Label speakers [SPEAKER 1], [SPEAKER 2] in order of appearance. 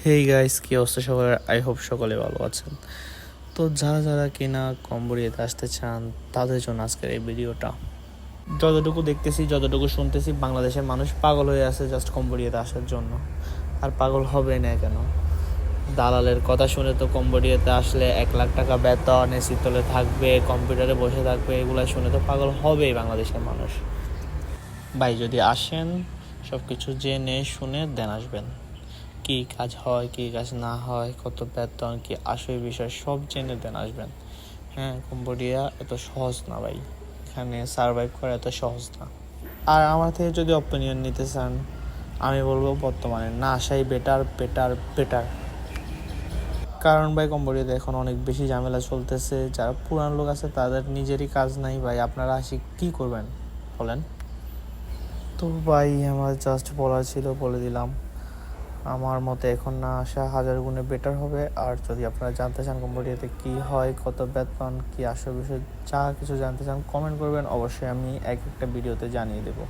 [SPEAKER 1] Hey guys, কি অবস্থা সবার? আই হোপ সকলে ভালো আছেন। তো যারা যারা কিনা কম্বোডিয়াতে আসতে চান তাদের জন্য আজকের এই ভিডিওটা। যতটুকু দেখতেছি, যতটুকু শুনতেছি, বাংলাদেশের মানুষ পাগল হয়ে আছে জাস্ট কম্বোডিয়াতে আসার জন্য। আর পাগল হবে না কেন? দালালের কথা শুনে তো কম্বোডিয়াতে আসলে 1 লাখ টাকা বেতন, এসি তলে থাকবে, কম্পিউটারে বসে থাকবে, এগুলো শুনে তো পাগল হবেই বাংলাদেশের মানুষ। ভাই যদি আসেন সব কিছু জেনে শুনে দেন আসবেন। কী কাজ হয়, কী কাজ না হয়, কত বেতন, কী আসল বিষয় সব জেনে দেন আসবেন। হ্যাঁ, কম্বোডিয়া এত সহজ না ভাই, এখানে সার্ভাইভ করা এত সহজ না। আর আমার থেকে যদি অপিনিয়ন নিতে চান, আমি বলবো বর্তমানে না আসাই বেটার বেটার বেটার। কারণ ভাই কম্বোডিয়াতে এখন অনেক বেশি ঝামেলা চলতেছে। যারা পুরান লোক আছে তাদের নিজেরই কাজ নাই ভাই, আপনারা আসি কী করবেন বলেন? তো ভাই আমার জাস্ট বলার ছিল, বলে দিলাম। আমার মতে এখন না আসা হাজার গুণে বেটার হবে। আর যদি আপনারা জানতে চান কম্বোডিয়াতে কী হয়, কত বেতন, কী আসল বিষয়, যা কিছু জানতে চান কমেন্ট করবেন, অবশ্যই আমি এক একটা ভিডিওতে জানিয়ে দেবো।